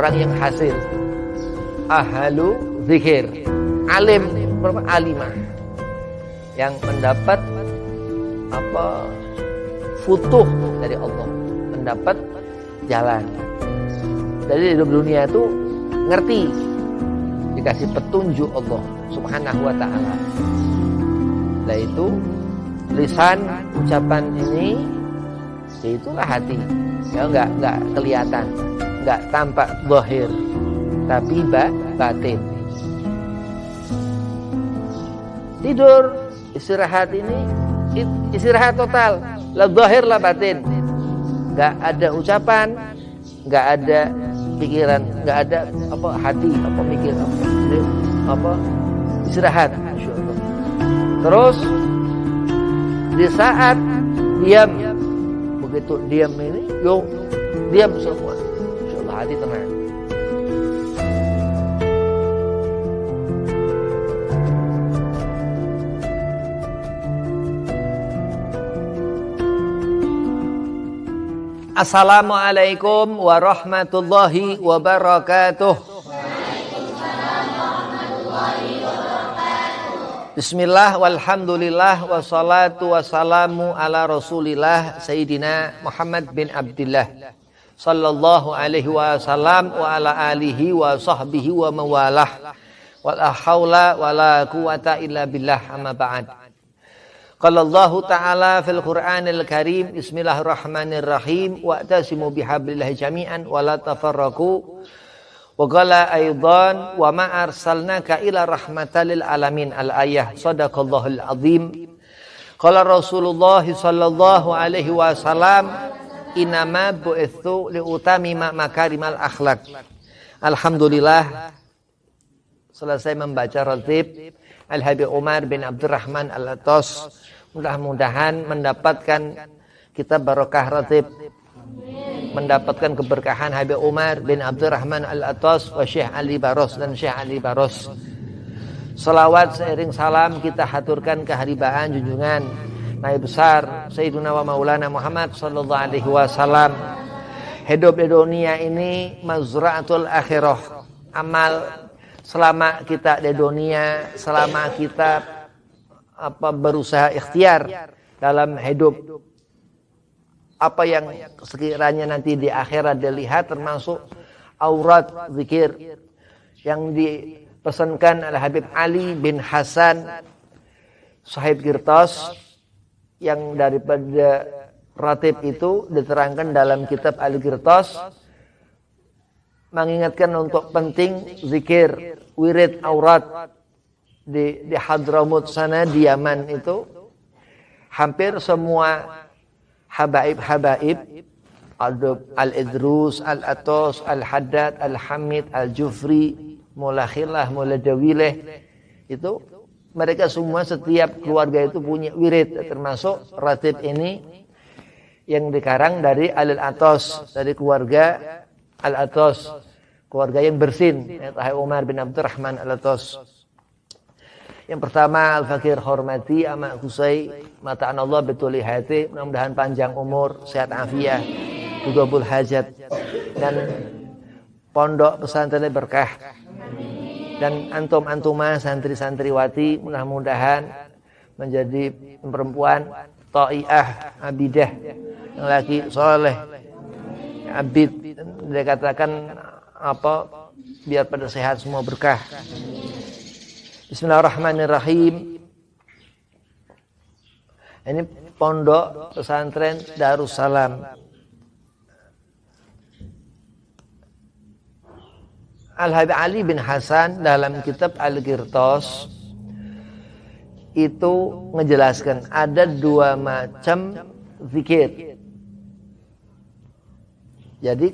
orang yang hasil. Ahlu zikir, alim, alimah, yang mendapat futuh dari Allah, mendapat jalan. Jadi hidup dunia itu ngerti, dikasih petunjuk Allah Subhanahu wa ta'ala. Nah itu lisan, ucapan ini, itulah hati. Ya enggak kelihatan, enggak tampak zahir, tapi batin. Tidur, istirahat ini istirahat total, la zahir la batin. Enggak ada ucapan, enggak ada pikiran, enggak ada hati, mikir, istirahat, masyaallah. Terus di saat diam, begitu diam ini, diam semua, insyaallah hati tenang. Assalamualaikum warahmatullahi wabarakatuh. Bismillah walhamdulillah wassalatu wassalamu ala rasulillah Sayyidina Muhammad bin Abdillah sallallahu alaihi wasallam wa ala alihi wa sahbihi wa mawalah wa la hawla wa la quwata illa billah amma ba'd. Qala Allah Ta'ala fil Qur'anil Karim, Bismillahirrahmanirrahim, wa'tasimu bihablillahi jami'an wa la tafarraqu. Wa qala aidan wa ma arsalnaka ila rahmatan lil alamin, al-ayah. Shadaqallahul azim. Qala Rasulullah sallallahu alaihi wasallam, inama bu'itsu liutamima makarimal akhlak. Alhamdulillah, selesai membaca ratib Al-Habib Umar bin Abdurrahman Al-Atas. Mudah-mudahan mendapatkan kitab barokah ratib, mendapatkan keberkahan Habib Umar bin Abdurrahman Al-Atas wa Syekh Ali Baros dan Syekh Ali Baros. Salawat seiring salam kita haturkan keharibaan junjungan Nabi besar Sayyiduna wa Maulana Muhammad sallallahu alaihi wasallam. Hidup di dunia ini mazra'atul akhirah. Amal selama kita di dunia, selama kita berusaha ikhtiar dalam hidup, apa yang sekiranya nanti di akhirat dilihat, termasuk aurat zikir yang dipesankan oleh Habib Ali bin Hasan Sahib Girtos, yang daripada ratib itu diterangkan dalam kitab Al-Girtos, mengingatkan untuk penting zikir wirid aurat di Hadramut sana, di Yaman itu. Hampir semua habaib Al-Idrus, Al-Atos, Al-Haddad, Al-Hamid, Al-Jufri, Mulakhillah, Muladawileh, itu mereka semua, setiap keluarga itu punya wirid, termasuk ratib ini yang dikarang dari Al-Atos, dari keluarga Al-Atos, keluarga yang bersin, Habib Umar bin Abdurrahman Al-Atos. Yang pertama, Al-Fakir hormati Amak Kusai, mata'an Allah betuli hati, mudah-mudahan panjang umur, sehat afiah, tudobul hajat, dan pondok pesantren berkah. Dan antum-antuma santri-santriwati mudah-mudahan menjadi perempuan ta'iah, abidah, yang laki soleh, abid, dia katakan biar pada sehat semua, berkah. Bismillahirrahmanirrahim. Ini pondok pesantren Darussalam. Al-Habib Ali bin Hasan dalam kitab Al-Girtos itu menjelaskan ada dua macam zikir. Jadi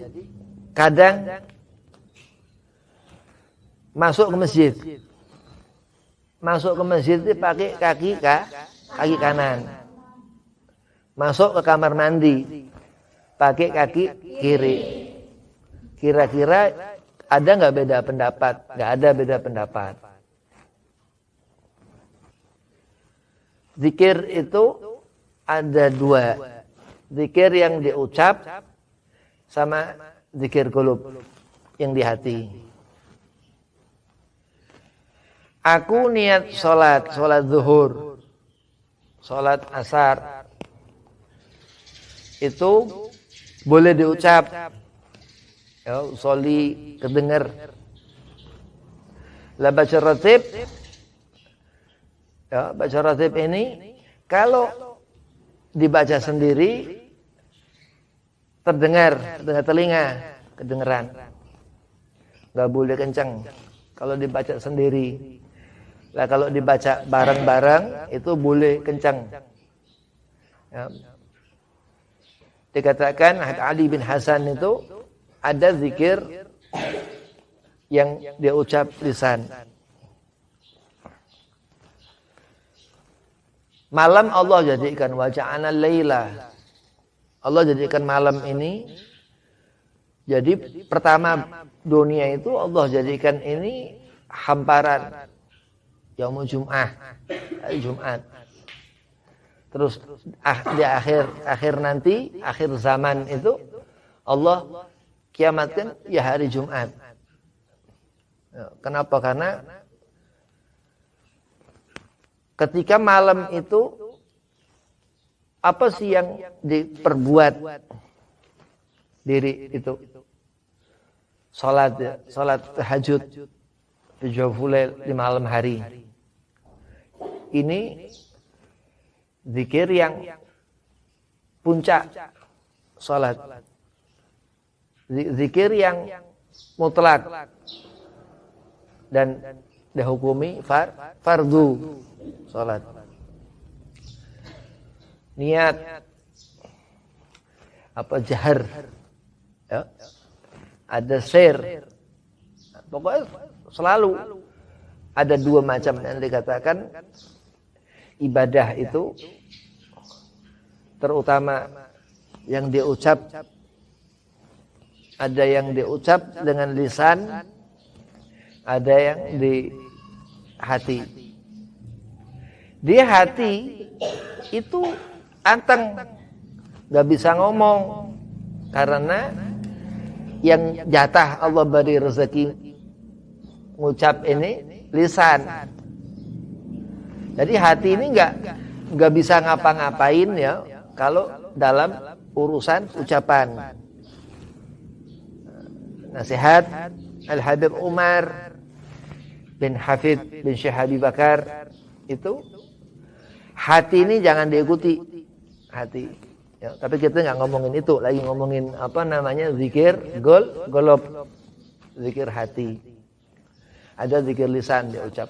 kadang masuk ke masjid itu pakai kaki kanan. Masuk ke kamar mandi pakai kaki kiri. Kira-kira ada nggak beda pendapat? Nggak ada beda pendapat. Zikir itu ada dua. Zikir yang diucap sama zikir qulub. yang di hati. Aku niat sholat zuhur, sholat asar, itu boleh diucap, ya, soli kedengar. Lah baca ratib, ya, baca ratib ini kalau dibaca sendiri terdengar telinga, kedengeran. Nggak boleh kencang kalau dibaca sendiri. Lah kalau dibaca bareng-bareng itu boleh kencang. Ya. Dikatakan Ali bin Hasan itu ada zikir yang dia ucap lisan. Malam Allah jadikan waja'ana laila. Allah jadikan malam ini. Jadi pertama dunia itu Allah jadikan ini hamparan. Yaumul Jum'ah, hari Jumat. Terus di akhir nanti, akhir zaman itu Allah kiamatkan ya hari Jumat. Kenapa? Karena ketika malam itu apa sih yang diperbuat diri itu? Salat tahajud di jawfulail di malam hari. Ini zikir yang puncak salat. Zikir yang mutlak dan dihukumi fardu salat. Niat apa jahar, ya, ada sir, pokoknya selalu ada dua macam yang dikatakan ibadah itu, terutama yang diucap, ada yang diucap dengan lisan, ada yang di hati. Di hati itu anteng, gak bisa ngomong karena yang jatah Allah beri rezeki ngucap ini lisan. Jadi hati ini nggak bisa ngapa-ngapain ya kalau dalam urusan ucapan. Nasihat Al-Habib Umar bin Hafid bin Syekh Habib Bakar itu, hati ini jangan diikuti hati. Ya, tapi kita nggak ngomongin itu, lagi ngomongin apa namanya zikir golop, zikir hati. Ada zikir lisan diucap.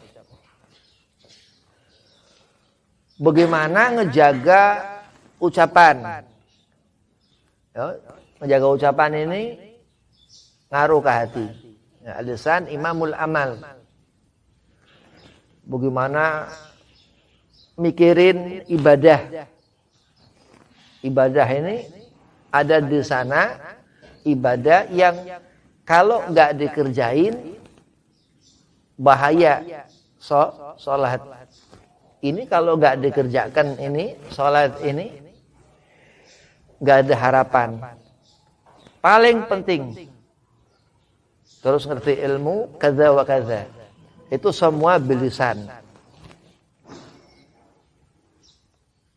Bagaimana ngejaga ucapan? Ya, ngejaga ucapan ini ngaruh ke hati. Ya, lisan imamul amal. Bagaimana mikirin ibadah? Ibadah ini ada di sana ibadah yang kalau nggak dikerjain bahaya. Sholat ini kalau nggak dikerjakan ini, sholat ini nggak ada harapan. Paling penting terus ngerti ilmu kaza wa kaza. Itu semua bilisan.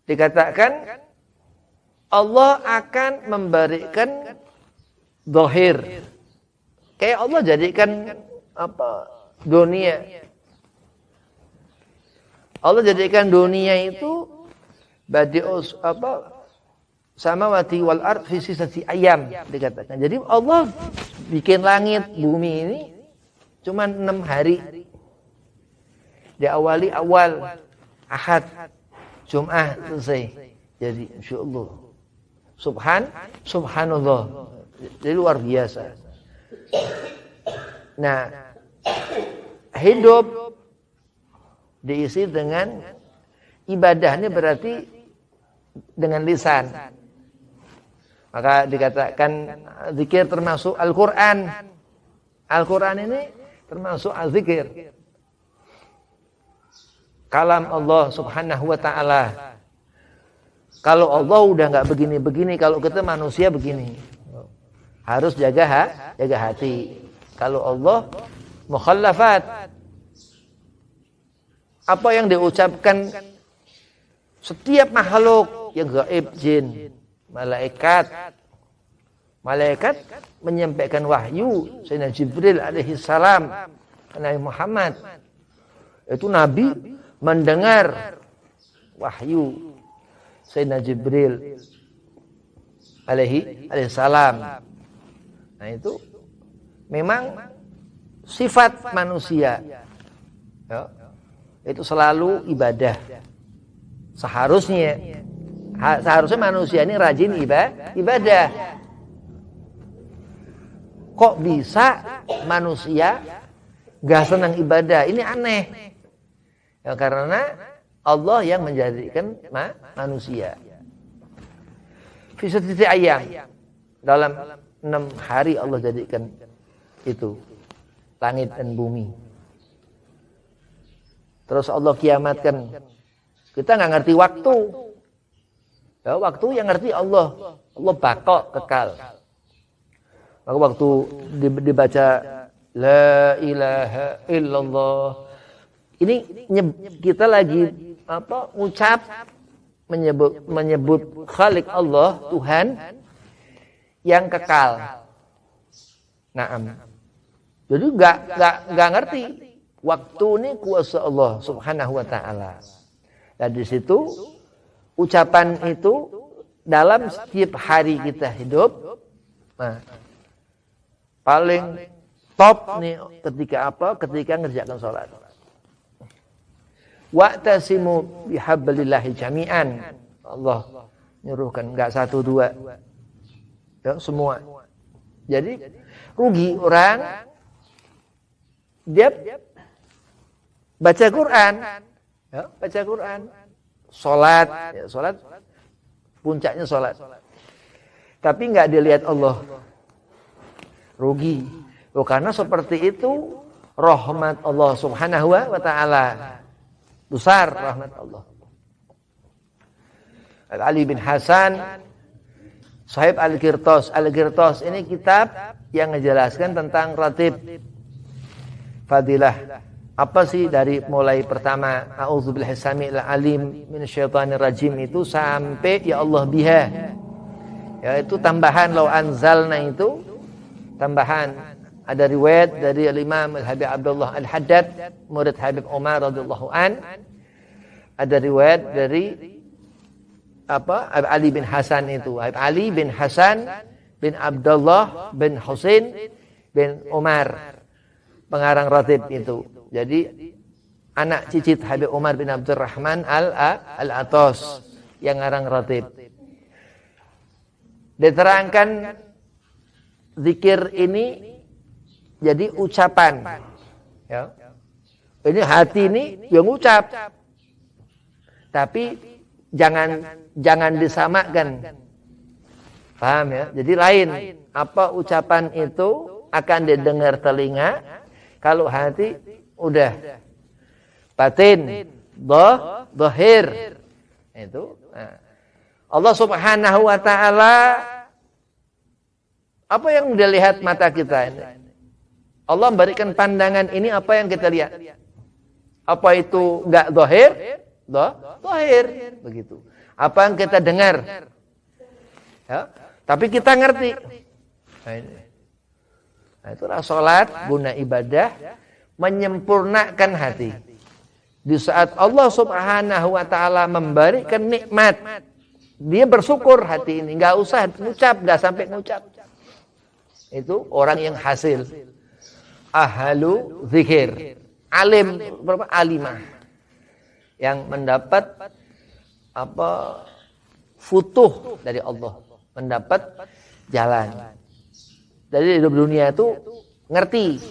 Dikatakan Allah akan memberikan zahir. Kayak Allah jadikan apa? Dunia. Allah jadikan dunia itu badi'us apa? Samawati wal ard fi sisati ayam dikatakan. Jadi Allah bikin langit, bumi ini cuma 6 hari. Diawali awal Ahad, Jumat selesai. Jadi insyaallah Subhanallah. Jadi luar biasa. Nah, hidup diisi dengan ibadahnya berarti dengan lisan. Maka dikatakan zikir termasuk Al-Quran. Al-Quran ini termasuk zikir. Kalam Allah subhanahu wa ta'ala. Kalau Allah udah nggak begini-begini, kalau kita manusia begini, harus jaga hati. Kalau Allah mukhallafat. Apa yang diucapkan setiap makhluk yang gaib, jin, malaikat. Malaikat menyampaikan wahyu Sayyidina Jibril alaihi salam ke Nabi Muhammad. Itu Nabi mendengar wahyu Sayyidina Jibril alaihi salam. Nah itu memang sifat manusia. Ya, itu selalu ibadah. Seharusnya manusia ini rajin ibadah. Kok bisa manusia gak senang ibadah? Ini aneh. Ya, karena Allah yang menjadikan manusia. Fi sittati ayyam. Dalam 6 hari Allah jadikan itu langit dan bumi. Terus Allah kiamatkan. Kita nggak ngerti waktu. Ya, waktu yang ngerti Allah. Allah baqa, kekal. Maka waktu dibaca La ilaha illallah, ini kita lagi ucap menyebut Khalik Allah, Tuhan yang kekal. Naam. Jadi enggak ngerti waktu ini kuasa Allah Subhanahu wa taala. Dan di situ ucapan itu dalam setiap hari kita hidup, paling top nih ketika apa? Ketika ngerjakan sholat. Wa'tasimu bihablillahi jami'an. Allah nyuruhkan, enggak 1 2. Ya, semua. Jadi rugi orang dia baca Quran, ya, baca Quran, sholat, ya, sholat puncaknya sholat. Tapi enggak dilihat Allah. Rugi. Karena seperti itu rahmat Allah Subhanahu wa taala. Besar rahmat Allah. Ali bin Hasan Sahib Al-Qirtas. Al-Qirtas ini kitab yang menjelaskan tentang ratib fadilah. Apa sih dari mulai pertama a'udzubillahi samiil alim minasyaitonir rajim itu sampai ya Allah biha. Ya itu tambahan law anzalna itu tambahan. Ada riwayat dari Imam Al-Habib Abdullah Al-Haddad, murid Habib Umar radhiyallahu an. Ada riwayat dari Ali bin Hasan itu. Ali bin Hasan bin Abdullah bin Husain bin Umar, pengarang ratib itu. Jadi anak cicit Habib Umar bin Abdurrahman Al-Atas yang ngarang ratib. Diterangkan zikir ini jadi ucapan, ya. Ini hati ini yang ucap, tapi jangan disamakan, paham ya? Jadi lain. Apa ucapan itu akan didengar telinga, kalau hati udah batin, zahir. Itu. Nah. Allah Subhanahu wa taala apa yang dilihat mata kita ini? Allah memberikan pandangan ini apa yang kita lihat. Apa itu enggak zahir? Zahir. Begitu. Apa yang kita dengar? Ya, tapi kita ngerti. Nah, itulah salat, guna ibadah, menyempurnakan hati. Di saat Allah Subhanahu wa taala memberikan nikmat, dia bersyukur hati ini, enggak usah ngucap, enggak sampai ngucap. Itu orang yang hasil ahlu zikir, alim, alimah, yang mendapat futuh dari Allah, mendapat jalan. Dari hidup dunia itu ngerti,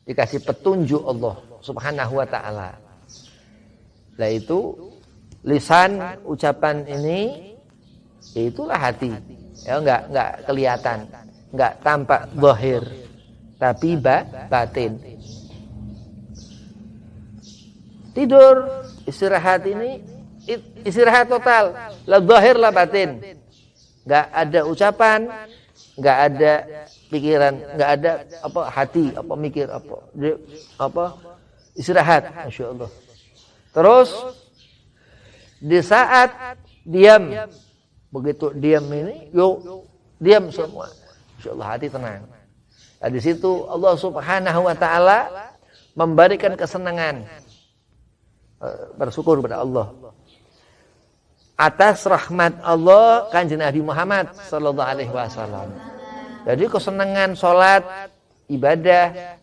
dikasih petunjuk Allah Subhanahu wa taala. Lah itu lisan ucapan ini, itulah hati. Ya enggak kelihatan, enggak tampak zahir, tapi batin. Tidur, istirahat ini istirahat total, la zahir la batin. Enggak ada ucapan, enggak ada pikiran, nggak ada hati, mikir istirahat, Masya Allah. Terus di saat diam, begitu diam ini, diam semua, Masya Allah, hati tenang. Nah, di situ Allah Subhanahu Wa Taala memberikan kesenangan, bersyukur kepada Allah atas rahmat Allah kanjeng Nabi Muhammad Sallallahu Alaihi Wasallam. Jadi kesenangan sholat, ibadah,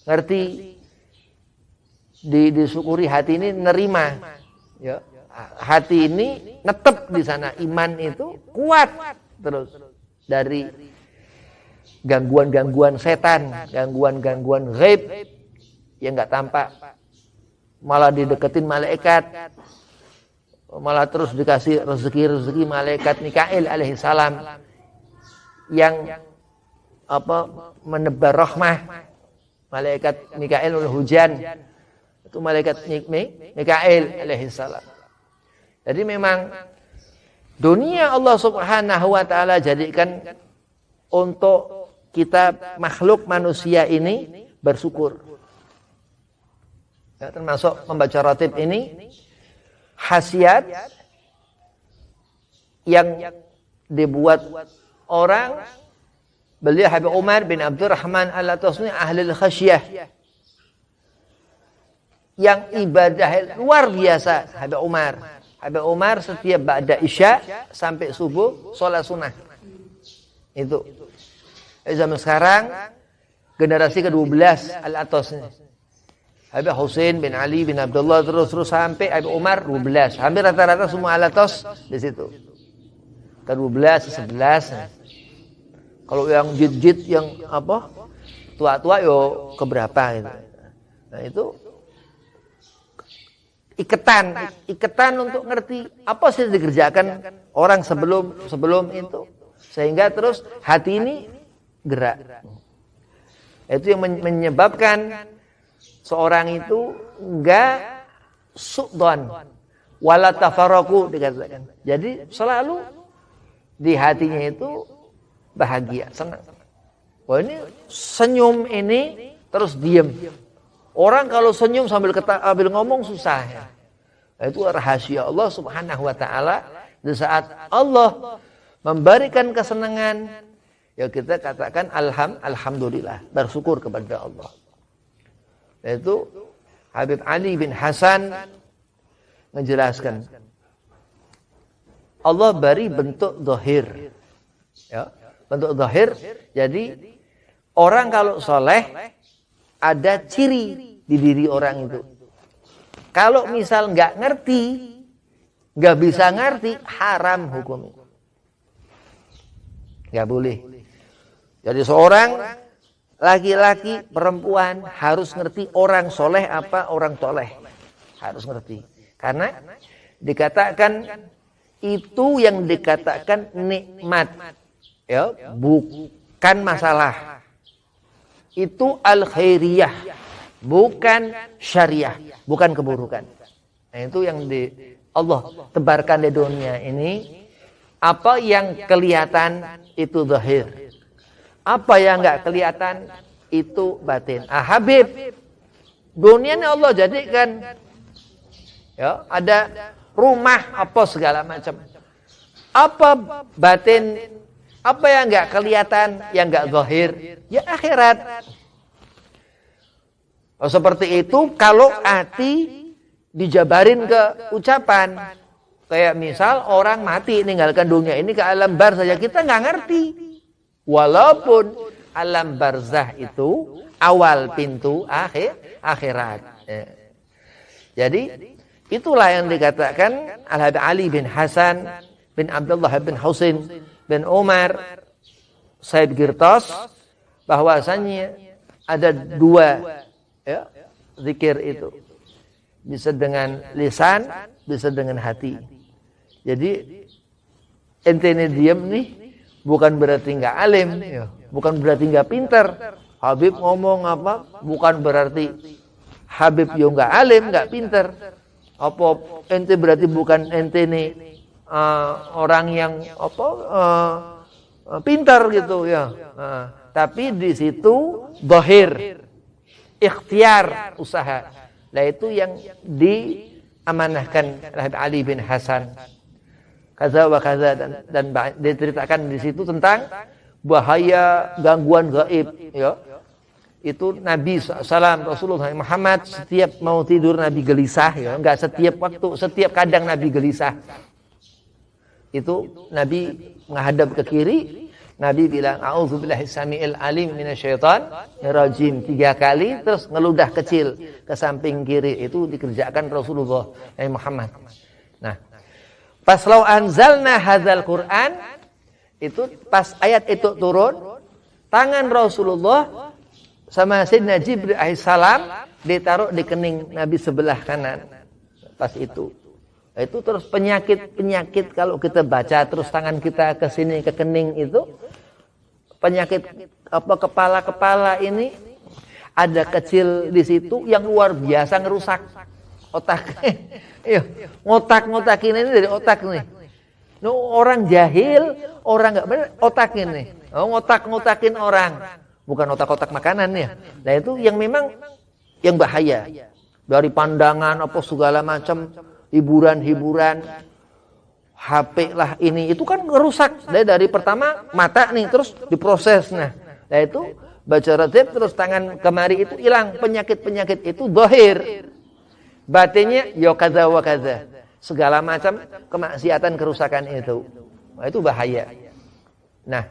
ngerti, disyukuri, hati ini nerima, ya. Hati ini netep di sana, iman itu kuat terus dari gangguan-gangguan setan, gangguan-gangguan ghaib yang nggak tampak, malah dideketin malaikat, malah terus dikasih rezeki malaikat Mikail alaihissalam yang menebar rahmah. Malaikat Mikail hujan, itu malaikat Mikail alaihissalam. Jadi memang dunia Allah Subhanahu Wa Taala jadikan untuk kita makhluk manusia ini bersyukur. Ya, termasuk membaca ratib ini khasiat yang dibuat orang. Beliau Habib Umar bin Abdurrahman Al-Atasni ahli khasyah, yang ibadah luar biasa. Habib Umar setiap ba'da isya sampai subuh sholat sunnah. Itu zaman sekarang generasi ke-12 Al-Atasni, Habib Husain bin Ali bin Abdullah, terus sampai Habib Umar 12. Hampir rata-rata semua Al-Atas di situ. Ke-12, 11. Kalau yang jid-jid yang tua-tua keberapa gitu. Nah, itu iketan untuk ngerti apa sih dikerjakan orang sebelum itu, sehingga terus hati ini gerak. Itu yang menyebabkan seorang itu enggak su'don wala tafarraqu dikatakan. Jadi selalu di hatinya itu bahagia, senang. Wah, ini senyum ini terus diam. Orang kalau senyum sambil ngomong susah ya. Itu rahasia Allah Subhanahu Wa Taala. Di saat Allah memberikan kesenangan, ya kita katakan alhamdulillah, bersyukur kepada Allah. Itu Habib Ali bin Hasan menjelaskan, Allah beri bentuk zahir, ya, bentuk zahir. Jadi orang kalau soleh ada ciri di diri orang itu. Kalau misal nggak ngerti, nggak bisa ngerti, haram hukumnya, nggak boleh. Jadi seorang laki-laki, perempuan harus ngerti orang soleh apa orang toleh, harus ngerti. Karena dikatakan itu yang dikatakan nikmat, ya, bukan masalah. Itu al-khairiyah, bukan syariah, bukan keburukan. Nah, itu yang Allah tebarkan di dunia ini. Apa yang kelihatan itu zahir, apa yang enggak kelihatan itu batin. Habib, dunia ini Allah jadikan, ya, ada rumah apa segala macam. Apa batin? Apa yang enggak kelihatan, yang enggak zahir? Ya akhirat. Seperti itu kalau hati dijabarin ke ucapan. Kayak misal orang mati meninggalkan dunia ini ke alam barzah, saja kita enggak ngerti. Walaupun alam barzah itu awal pintu akhirat. Jadi itulah yang dikatakan Al-Habib Ali bin Hasan bin Abdullah bin Husain bin Umar Said Girtas, bahwasanya ada dua, ya, zikir itu. Bisa dengan lisan, bisa dengan hati. Jadi ente ini diam nih bukan berarti enggak alim, ya, bukan berarti enggak pintar. Habib ngomong apa bukan berarti Habib yo enggak alim, enggak pintar. Apa ente berarti bukan ente nih orang yang pintar gitu ya. Tapi di situ zahir, ikhtiar, usaha. Nah itu yang diamanahkan oleh Ali bin Hasan. Kaza wa kaza dan diceritakan di situ tentang bahaya gangguan gaib ya. Itu Nabi SAW, Rasulullah Muhammad setiap mau tidur Nabi gelisah ya, enggak setiap waktu, setiap kadang Nabi gelisah. Itu Nabi menghadap ke kiri, Nabi bilang a'udzubillahi samiil alim minasyaitan rajim 3 kali, terus ngeludah kecil ke samping kiri. Itu dikerjakan Rasulullah Muhammad. Nah, pas lau anzalna hadzal Quran, itu pas ayat itu turun, tangan Rasulullah sama Sayyidina Jibril alaihissalam ditaruh di kening Nabi sebelah kanan. Pas itu terus penyakit kalau kita baca terus tangan kita ke sini ke kening itu penyakit apa kepala ini ada kecil di situ yang luar biasa ngerusak otak. Iya, ngotak-ngotakin ini dari otak nih. Orang jahil, orang nggak benar otak ini. Ngotak-ngotakin orang. Bukan otak-otak makanan ya. Nah itu yang memang yang bahaya. Dari pandangan apa segala macam hiburan-hiburan HP lah ini itu kan ngerusak. Dari pertama mata nih terus diproses. Nah itu baca ratib terus tangan kemari itu hilang penyakit-penyakit itu zahir. Batinnya ya kaza wa kaza. Segala macam kemaksiatan kerusakan itu. Nah, itu bahaya. Nah,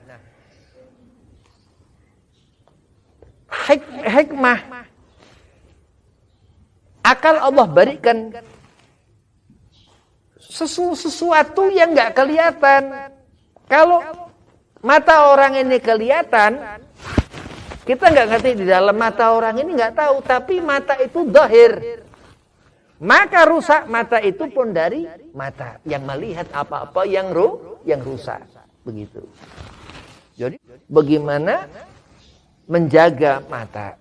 hikmah akal Allah berikan sesuatu yang nggak kelihatan. Kalau mata orang ini kelihatan, kita nggak ngerti di dalam mata orang ini nggak tahu, tapi mata itu zahir. Maka rusak mata itu pun dari mata yang melihat apa-apa yang rusak. Begitu. Jadi bagaimana menjaga mata?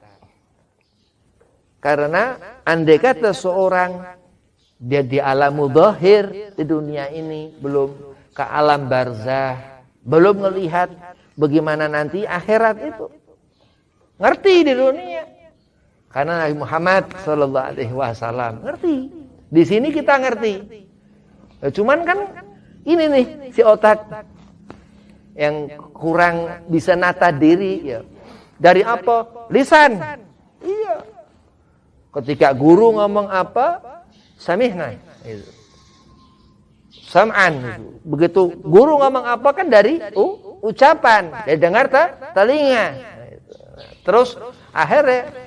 Karena andai kata seorang dia di alam zahir di dunia ini belum ke alam barzah, belum melihat bagaimana nanti akhirat itu. Ngerti di dunia. Karena Nabi Muhammad sallallahu alaihi wasallam ngerti. Di sini kita ngerti. Cuman kan ini nih si otak yang kurang bisa nata diri ya. Dari apa? Lisan. Iya. Ketika guru ngomong apa? Samihna. Itu. Sam'an. Begitu guru ngomong apa kan dari ucapan. Dari dengar telinga. Terus akhirnya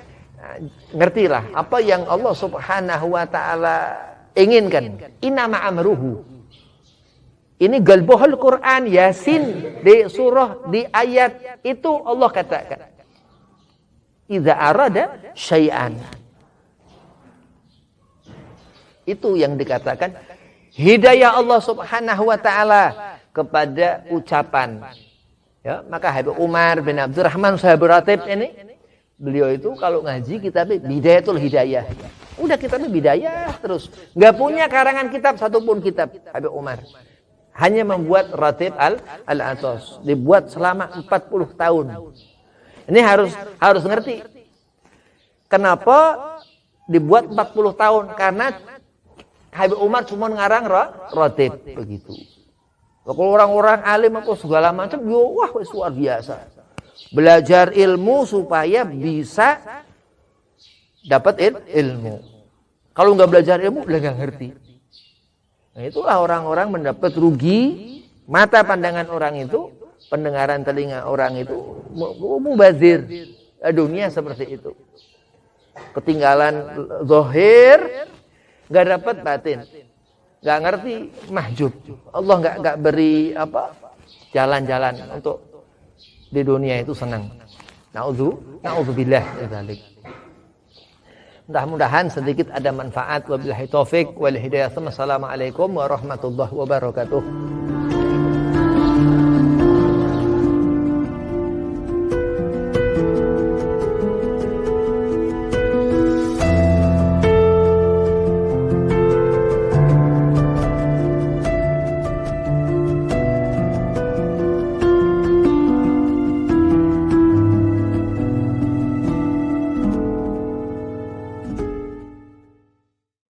ngertilah apa yang Allah Subhanahu wa taala inginkan. Innama amruhu. Ini galbuhul Quran Yasin di surah di ayat itu Allah katakan. Idza arada syai'an. Itu yang dikatakan hidayah Allah Subhanahu wa taala kepada ucapan. Ya, maka Habib Umar bin Abdurrahman sahabat ratib ini beliau itu kalau ngaji kitabnya Bidayatul Hidayah. Udah kitabnya bidayah terus. Enggak punya karangan kitab satupun kitab Habib Umar. Hanya membuat Ratib Al-Atos. Dibuat selama 40 tahun. Ini harus ngerti. Kenapa dibuat 40 tahun? Karena Habib Umar cuma ngarang Ratib begitu. Kalau orang-orang alim apa segala macam, wah luar biasa. Belajar ilmu supaya bisa dapat ilmu. Kalau nggak belajar ilmu, udah nggak ngerti. Nah, itulah orang-orang mendapat rugi, mata pandangan orang itu, pendengaran telinga orang itu mubazir. Dunia seperti itu. Ketinggalan zahir, nggak dapat batin. Nggak ngerti mahjub. Allah nggak beri jalan-jalan untuk di dunia itu senang. Na'udzubillah dzalik. Mudah-mudahan sedikit ada manfaat. Wabillahi taufik wal hidayah. Assalamualaikum warahmatullahi wabarakatuh.